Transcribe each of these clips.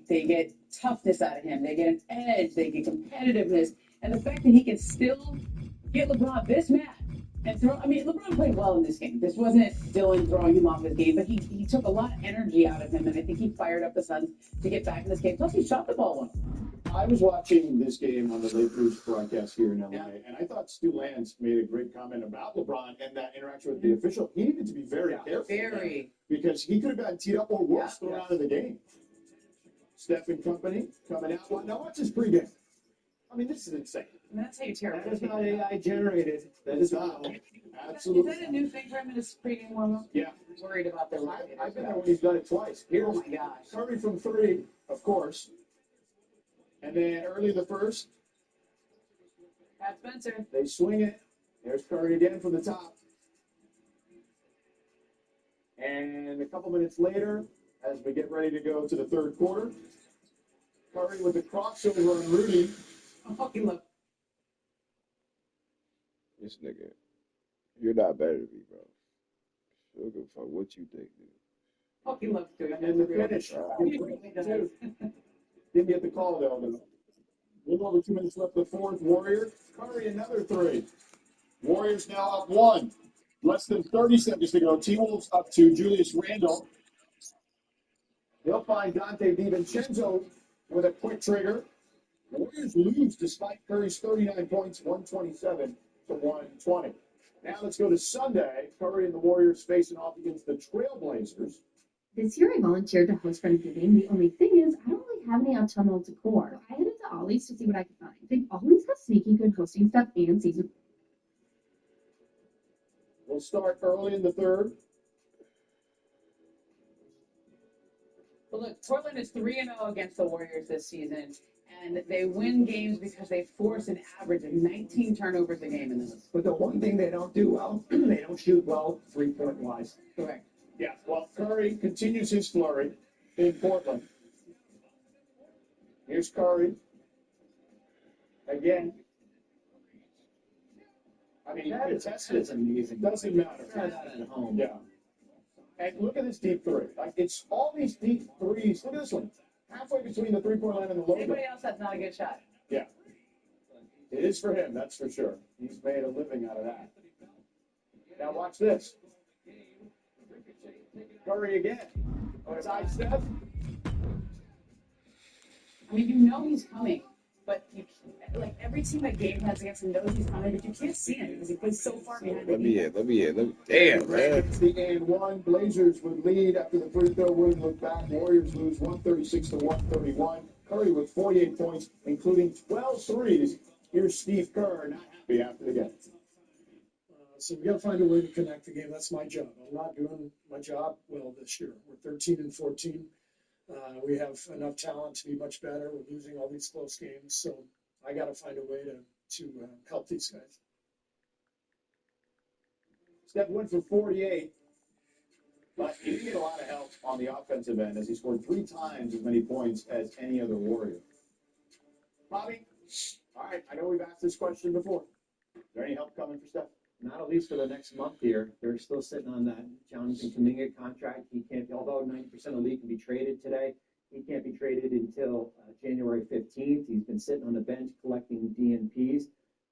They get toughness out of him. They get an edge. They get competitiveness. And the fact that he can still get LeBron this mad and throw. I mean, LeBron played well in this game. This wasn't Dylan throwing him off his game, but he took a lot of energy out of him, and I think he fired up the Suns to get back in this game. Plus, he shot the ball well. I was watching this game on the Lakers broadcast here in LA, and I thought Stu Lance made a great comment about LeBron and that interaction with the official. He needed to be very careful because he could have gotten teed up or worse thrown out of the game. Steph and company coming out. Well, now watch his pregame. I mean, this is insane. And that's how you tear That is not AI generated. That is not. Absolutely. Is that a new thing for him in his pregame warm-up? Yeah. I'm worried about the I've been there when he's done it twice. Here's oh my gosh. Curry from 3, of course. And then early in the first, Pat Spencer. they swing it. There's Curry again from the top. And a couple minutes later, as we get ready to go to the third quarter, Curry with the crossover on Rudy. Oh, look. This nigga, you're not better than me, bro. I don't give a fuck what you think, dude. Oh, he loves doing And then the finish. Didn't get the call, though. A little over 2 minutes left in the fourth. Warriors. Curry, another 3. Warriors now up 1. Less than 30 seconds to go. T-Wolves up to Julius Randle. They'll find Dante DiVincenzo with a quick trigger. The Warriors lose despite Curry's 39 points, 127 to 120. Now let's go to Sunday. Curry and the Warriors facing off against the Trailblazers. This year I volunteered to host Friendsgiving. The only thing is, I don't really have any autumnal decor. I headed to Ollie's to see what I could find. I think Ollie's got sneaky good hosting stuff and season. We'll start early in the third. Well, look, Portland is 3-0 against the Warriors this season, and they win games because they force an average of 19 turnovers a game in this. But the one thing they don't do well, they don't shoot well 3-point wise. Correct. Yeah, well, Curry continues his flurry in Portland. Here's Curry. Again. I mean, That is amazing. Doesn't matter. Try that at home. Yeah. And look at this deep 3. Like, it's all these deep threes. Look at this one. Halfway between the 3-point line and the low. Anybody else that's not a good shot? Yeah. It is for him, that's for sure. He's made a living out of that. Now watch this. Curry again. Outside Steph. I mean, you know he's coming, but you can't, like every team that Gabe has against him knows he's coming, but you can't see him because he plays so far behind. Let me in. Damn, man. It's the and 1. Blazers would lead after the free throw. Wouldn't look back. Warriors lose 136 to 131. Curry with 48 points, including 12 threes. Here's Steve Kerr, not happy after the game. So we got to find a way to connect the game. That's my job. I'm not doing my job well this year. We're 13-14. We have enough talent to be much better. We're losing all these close games, so I got to find a way to help these guys. Steph went for 48, but he didn't get a lot of help on the offensive end as he scored 3 times as many points as any other Warrior. Bobby, all right, I know we've asked this question before. Is there any help coming for Steph? Not at least for the next month here. They're still sitting on that Jonathan Kuminga contract. He can't, although 90% of the league can be traded today, he can't be traded until January 15th. He's been sitting on the bench collecting DNPs.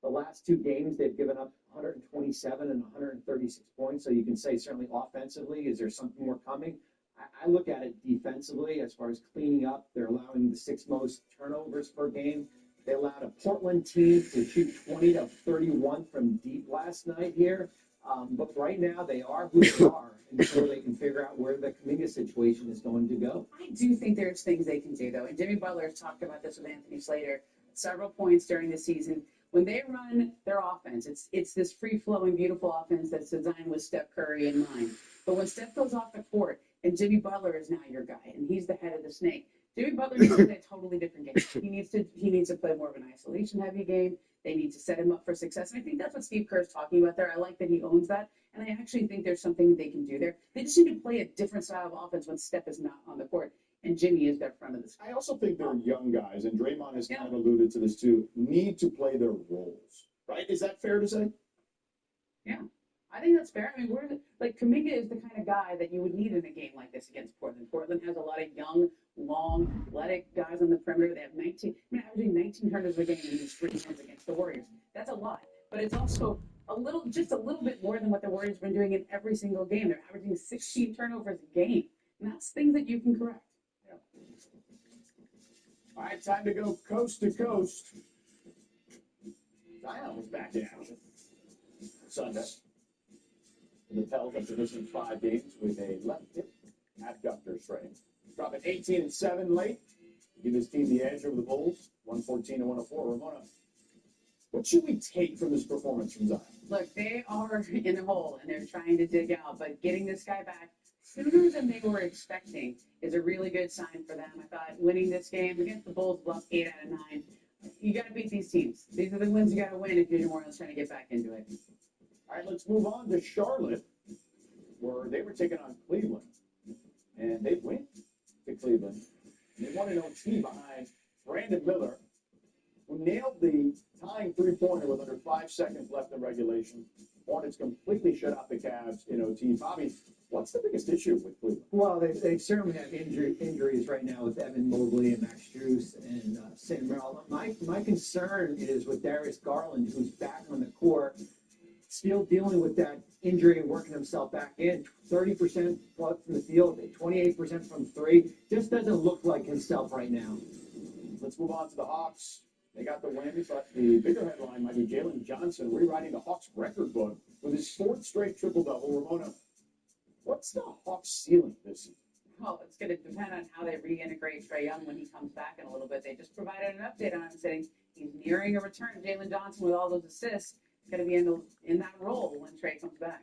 The last 2 games, they've given up 127 and 136 points. So you can say certainly offensively, is there something more coming? I look at it defensively as far as cleaning up. They're allowing the 6th most turnovers per game. They allowed a Portland team to shoot 20 to 31 from deep last night here. But right now, they are who they are until they can figure out where the Kuminga situation is going to go. I do think there's things they can do, though. And Jimmy Butler has talked about this with Anthony Slater several points during the season. When they run their offense, it's this free-flowing, beautiful offense that's designed with Steph Curry in mind. But when Steph goes off the court and Jimmy Butler is now your guy, and he's the head of the snake, Jimmy Butler needs to play a totally different game. He needs to play more of an isolation-heavy game. They need to set him up for success. And I think that's what Steve Kerr is talking about there. I like that he owns that. And I actually think there's something they can do there. They just need to play a different style of offense when Steph is not on the court and Jimmy is their front of the screen. I also think they're young guys, and Draymond has kind of alluded to this too, need to play their roles. Right? Is that fair to say? Yeah. I think that's fair. I mean, we're like Kuminga is the kind of guy that you would need in a game like this against Portland. Portland has a lot of young, long, athletic guys on the perimeter. They have 19, I mean, averaging 19 turnovers a game in these 3 games against the Warriors. That's a lot, but it's also just a little bit more than what the Warriors have been doing in every single game. They're averaging 16 turnovers a game, and that's things that you can correct. Yeah. All right, time to go coast to coast. Zion was back in action Sunday. The Pels, after missing 5 games with a left hip adductor strain, dropping 18-7 late. Give his team the edge over the Bulls, 114-104. Ramona, what should we take from this performance from Zion? Look, they are in a hole and they're trying to dig out, but getting this guy back sooner than they were expecting is a really good sign for them. I thought winning this game against the Bulls, lost 8 out of 9. You got to beat these teams. These are the wins you got to win if you're New Orleans trying to get back into it. All right, let's move on to Charlotte, where they were taking on Cleveland. And they went to Cleveland. And they won an OT behind Brandon Miller, who nailed the tying three-pointer with under 5 seconds left in regulation. Hornets completely shut out the Cavs in OT. Bobby, what's the biggest issue with Cleveland? Well, they certainly have injuries right now with Evan Mobley and Max Strus and Sam Merrill. My concern is with Darius Garland, who's back on the court, still dealing with that injury and working himself back in. 30% from the field, 28% from 3. Just doesn't look like himself right now. Let's move on to the Hawks. They got the win, but the bigger headline might be Jalen Johnson rewriting the Hawks record book with his 4th straight triple-double. Ramona, what's the Hawks ceiling this season? Well, it's going to depend on how they reintegrate Trae Young when he comes back in a little bit. They just provided an update on him saying he's nearing a return. Jalen Johnson, with all those assists, is going to be in that role when Trae comes back.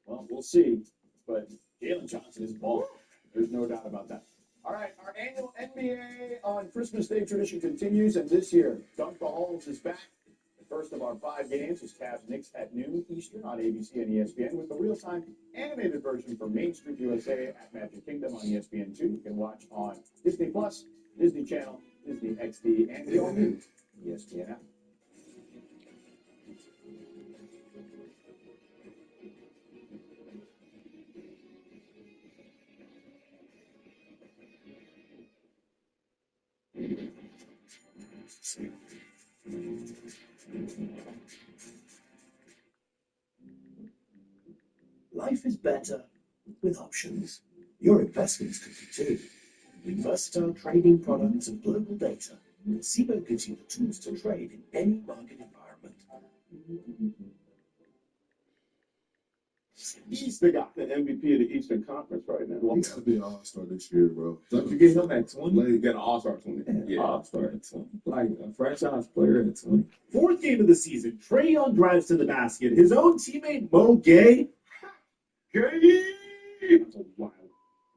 Well, we'll see. But Jalen Johnson is balling. There's no doubt about that. All right, our annual NBA on Christmas Day tradition continues, and this year, Dunk the Halls is back. The first of our 5 games is Cavs Knicks at noon Eastern on ABC and ESPN, with the real-time animated version for Main Street USA at Magic Kingdom on ESPN2. You can watch on Disney Plus, Disney Channel, Disney XD, and the all-new ESPN app. Life is better with options. Your investments could be too. With versatile trading products and global data, SIBO gives you the tools to trade in any market environment. He's the guy. The MVP of the Eastern Conference right now. He got to be an all-star this year, bro. Don't you get him at 20? Like, he got an all-star 20. Yeah, all-star at 20. Like a franchise player at 20. 4th game of the season, Trae Young drives to the basket. His own teammate Mo Gay. Gay! That's a wild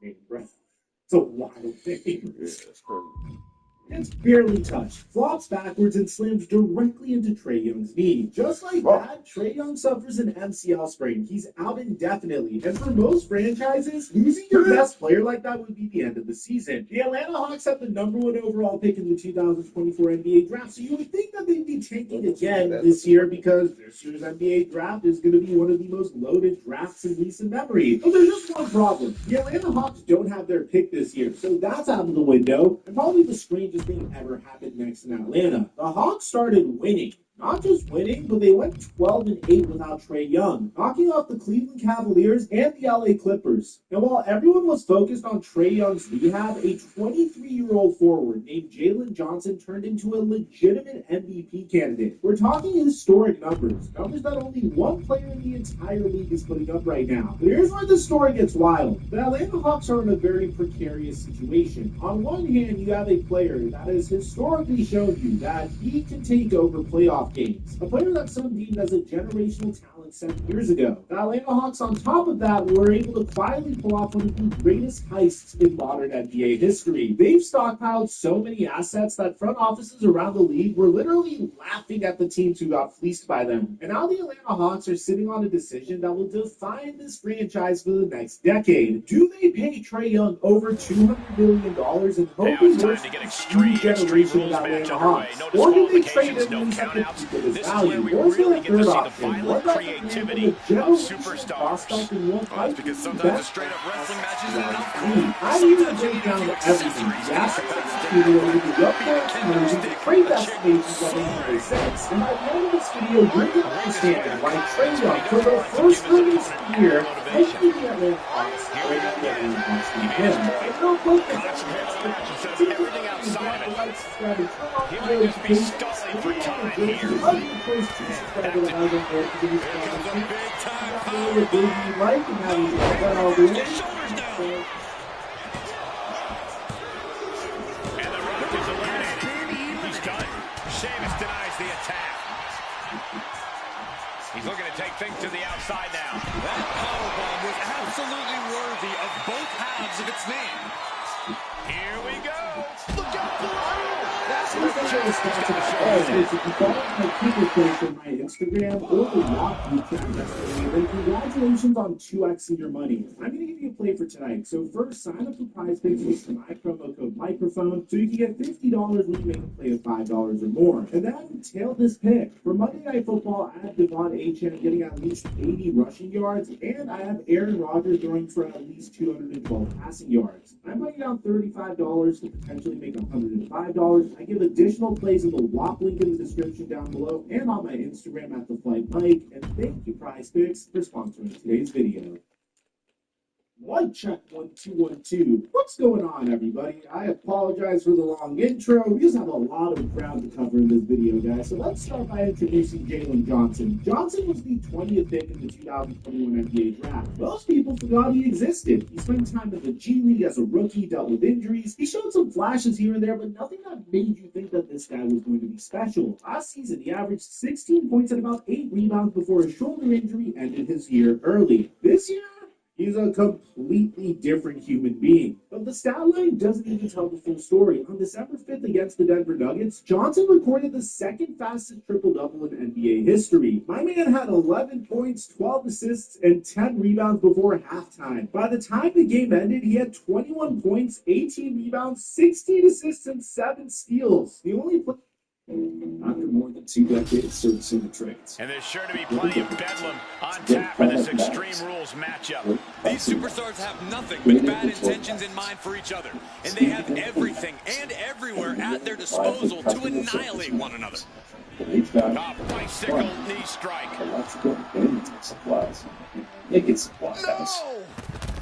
game, bro. It's a wild thing. Yeah, that's crazy. It's barely touched, flops backwards, and slams directly into Trae Young's knee. Just like that, Trae Young suffers an MCL sprain. He's out indefinitely, and for most franchises, losing your best player like that would be the end of the season. The Atlanta Hawks have the #1 overall pick in the 2024 NBA draft, so you would think that they'd be tanking again this year because this year's NBA draft is going to be one of the most loaded drafts in recent memory. But there's just one problem. The Atlanta Hawks don't have their pick this year, so that's out of the window, and probably the strangest thing ever happened next in Atlanta. The Hawks started winning. Not just winning, but they went 12-8 without Trae Young, knocking off the Cleveland Cavaliers and the LA Clippers. And while everyone was focused on Trae Young's rehab, a 23-year-old forward named Jalen Johnson turned into a legitimate MVP candidate. We're talking historic numbers that only one player in the entire league is putting up right now. But here's where the story gets wild. The Atlanta Hawks are in a very precarious situation. On one hand, you have a player that has historically shown you that he can take over playoff games. A player that some deemed as a generational talent 7 years ago. The Atlanta Hawks, on top of that, were able to quietly pull off one of the greatest heists in modern NBA history. They've stockpiled so many assets that front offices around the league were literally laughing at the teams who got fleeced by them. And now the Atlanta Hawks are sitting on a decision that will define this franchise for the next decade. Do they pay Trae Young over $200 million and hope he works to get extreme generation of Atlanta Hawks? Or do they trade him and set the peak of his value? Or is there a third option? What about the creativity of superstars. Well, that's because sometimes a straight-up wrestling match isn't enough, Cole. Sometimes you need a few accessories to make your best statement look good. Maybe a kendo stick, a chick, soaring. And by the end of this video, you're going to understand why Trae Young, for the first time this year, might be the Atlanta Hawks, or the Atlanta Hawks need him. And real quick, Concentrate on the match instead of everything outside of it. He might just be stalling for time here. Here comes a big-time power bomb. His shoulders down. And the Rock is eliminated. He's done. Sheamus denies the attack. He's looking to take things to the outside now. That powerbomb was absolutely worthy of both halves of its name. Here we go. Look out below. That's what the show is if you follow my Twitter post on my Instagram or the Rock YouTube yesterday, then congratulations on 2xing your money. I'm going to give you a play for tonight. So first, sign up for Prize Picks with my promo code microphone so you can get $50 when you make a play of $5 or more. And then tail this pick. For Monday Night Football, I have Devon Achane getting at least 80 rushing yards, and I have Aaron Rodgers throwing for at least 212 passing yards. I'm putting down $35 to potentially make $105. I give additional plays in the WAP link in the description down below and on my Instagram at The Flight Mike. And thank you, Prize Picks, for sponsoring today's video. Mic check 1 2 1 2. What's going on, everybody? I apologize for the long intro. We just have a lot of ground to cover in this video, guys. So let's start by introducing Jalen Johnson. Johnson was the 20th pick in the 2021 NBA draft. Most people forgot he existed. He spent time in the G League as a rookie, dealt with injuries. He showed some flashes here and there, but nothing that made you think that this guy was going to be special. Last season, he averaged 16 points and about 8 rebounds before a shoulder injury ended his year early. This year, he's a completely different human being. But the stat line doesn't even tell the full story. On December 5th against the Denver Nuggets, Johnson recorded the second fastest triple-double in NBA history. My man had 11 points, 12 assists, and 10 rebounds before halftime. By the time the game ended, he had 21 points, 18 rebounds, 16 assists, and 7 steals. The only play After more than 2 decades servicing the trades. And there's sure to be plenty of bedlam on tap for this Extreme Rules matchup. These superstars have nothing but bad intentions in mind for each other, and they have everything and everywhere at their disposal to annihilate one another. A bicycle knee strike. Supplies. It gets supplies. No!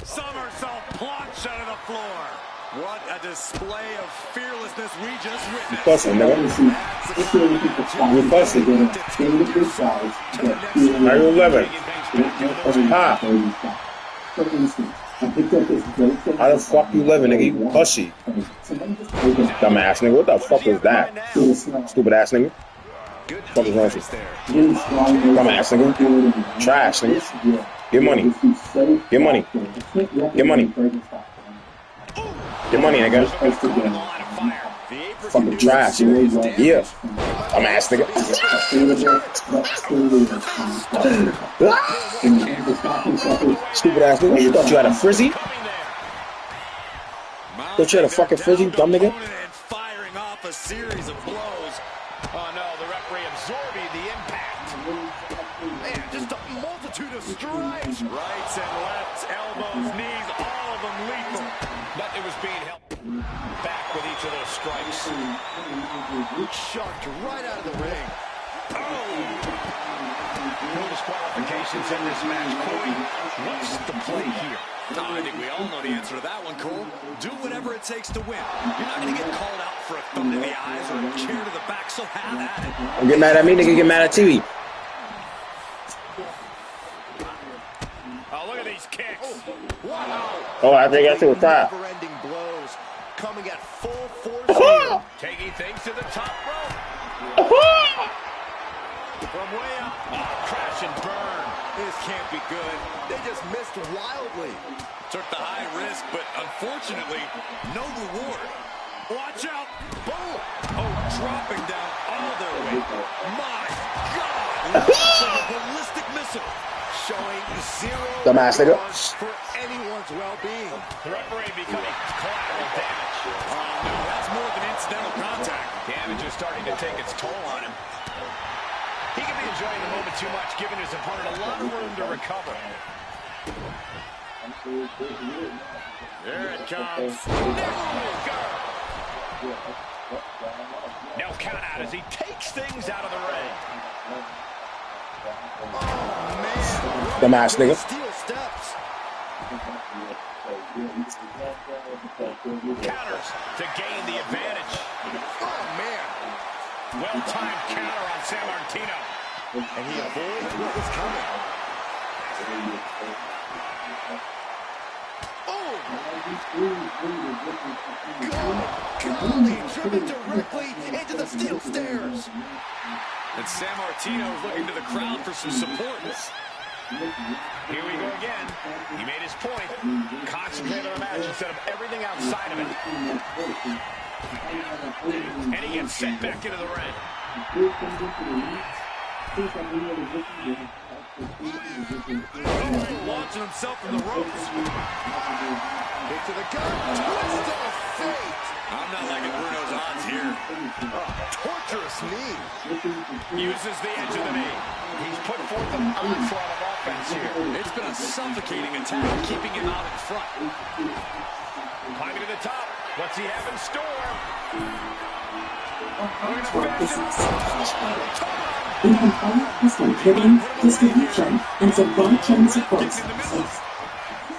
Somersault plunge out of the floor. What a display of fearlessness we just witnessed. Fussing, nigga. You fussing. Are you 11? Ha! How the fuck you living, nigga? You pussy. Dumbass nigga. What the fuck was that? Stupid ass nigga. Fuck is wrong with you? Dumbass nigga. Trash nigga. Get money. Get money. Get money. Get money, nigga. Fucking trash. Yeah. Dumbass nigga. Stupid ass nigga. You thought you had a frizzy? Thought you had a fucking frizzy, dumb nigga? Firing off a series of blows. Oh no, the referee absorbing the impact. Man, just a multitude of strikes. Rights and lefts, elbows, knees, all of them lethal. Nothing was being held back with each of those strikes. Sharked right out of the ring. Oh! No disqualifications in this match. Corey, what's the play here? I think we all know the answer to that one, Cole. Do whatever it takes to win. You're not going to get called out for a thumb to the eyes or a chair to the back, so have at it. Don't get mad at me, nigga. Get mad at TV. Oh, look at these kicks. Wow. Oh, I think I threw a foul. Never-ending blows coming at full force here. Taking things to the top rope. From way up. Oh, crash and burn. This can't be good. They just missed wildly. Took the high risk, but unfortunately, no reward. Watch out. Boom. Oh, dropping down all their weight. My God. It's like a ballistic missile. Showing zero Dumbass nigga. for anyone's well-being. The referee becoming collateral damage. Oh, no, That's more than incidental contact. damage is starting to take its toll on him. He could be enjoying the moment too much, giving his opponent a lot of room to recover. There it comes. No count out as he takes things out of the ring. Oh, man. Dumbass nigga. Steel steps. Counters to gain the advantage. Oh, man. Well-timed counter on San Martino. And he avoided what was coming. Oh! Golly, driven directly into the steel stairs. And San Martino is looking to the crowd for some support. Here we go again. He made his point. Concentrate on the match instead of everything outside of it. And he gets sent back into the ring. Launching himself from the ropes. Kick to the gut. Twist of fate. I'm not liking Bruno's odds here. Torturous knee. Uses the edge of the knee. He's put forth an onslaught of offense here. It's been a suffocating attack, keeping him out in front. Climbing to the top. What's he have in store? In compliant custom fitting, distribution, and supply chain support services.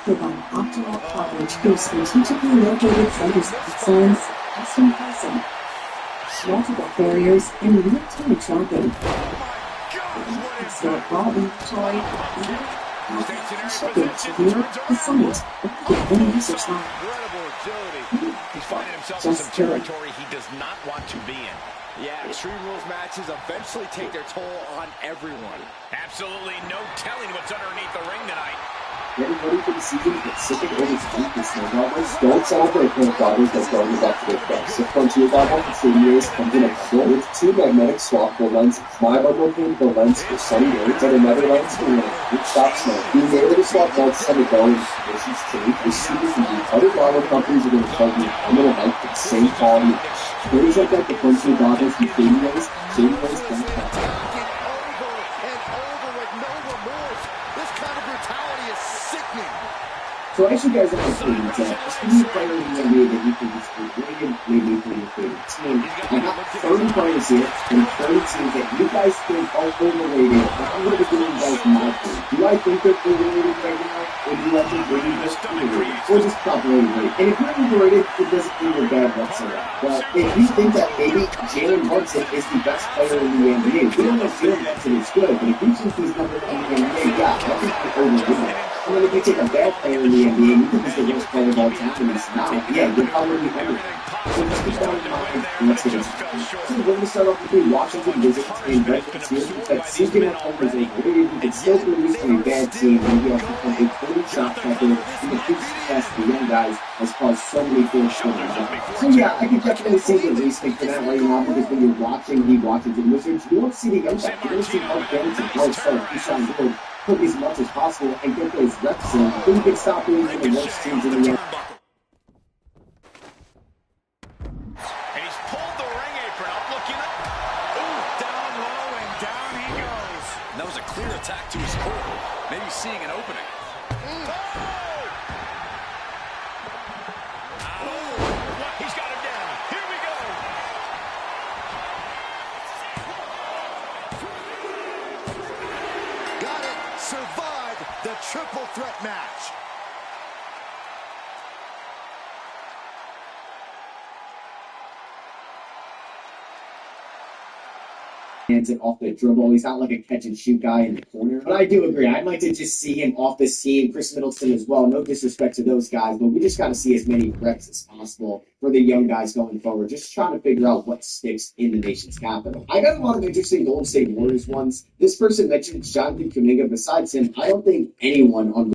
Provide optimal coverage through strategically located centers of excellence, custom pricing, multiple carriers, and real-time tracking. Store all inventory, shipping to your site with any user style. He's finding himself in some territory he does not want to be in. Yeah, Extreme Rules matches eventually take their toll on everyone. Absolutely no telling what's underneath the ring tonight. Getting ready for the season with Pacific overtime for snowboarders. Don't celebrate current drivers as going back to their best. The Frontier Goggle for 3 years comes in a bundle with 2 magnetic swappable lenses. My bundle came with a lens for sunny days and another lens for winter. Which stops snow. Being able to swap lenses on the go when conditions change is super easy. Other goggle companies are going to charge you a little bite for the same quality. Things like that, the Frontier Goggles from Shady Ways, So as you guys have seen, just a new player in the NBA that you can just maybe for your favorite team. I got 30 players here and 30 teams that you guys think are overrated. I'm going to be giving you guys my opinion. Do I think they're overrated right now? Or do I think they're just underrated? Or just properly rated? And if you're overrated, it doesn't mean you're bad whatsoever. But if you think that maybe Jalen Brunson is the best player in the NBA, we don't know if Jalen Brunson is good, but if you think he's number one in the NBA, yeah, I think you're overrated. And then if you take a bad player in the NBA, and you think he's the worst player of all time, and he's not, yeah, you're probably under. So just keep that in mind, and let's get into it. So we're going to start off with Washington Wizards and Redskins here. That CJ McCollum is overrated. He can still produce on a bad team, and he also becomes a total shot capper. And the big success of the young guys has caused so many things for them. So yeah, I can definitely see the reasoning for that right now, because when you're watching the Washington Wizards, you don't see the young guys. You don't see Mark Dennis and Carl Stark, Keyshawn Wood, put as much as possible and get those reps in. Then you can stop doing the worst teams in the league. And he's pulled the ring apron up, looking up. Ooh, down low, and down he goes. And that was a clear attack to his core. Maybe seeing an opening. He's got him down. Here we go. Got it. Survived the triple threat match. Hands it off the dribble. He's not like a catch and shoot guy in the corner. But I do agree. I'd like to just see him off this team. Chris Middleton as well. No disrespect to those guys, but we just got to see as many reps as possible for the young guys going forward. Just trying to figure out what sticks in the nation's capital. I got a lot of interesting Golden State Warriors ones. This person mentioned Jonathan Kuminga. Besides him, I don't think anyone on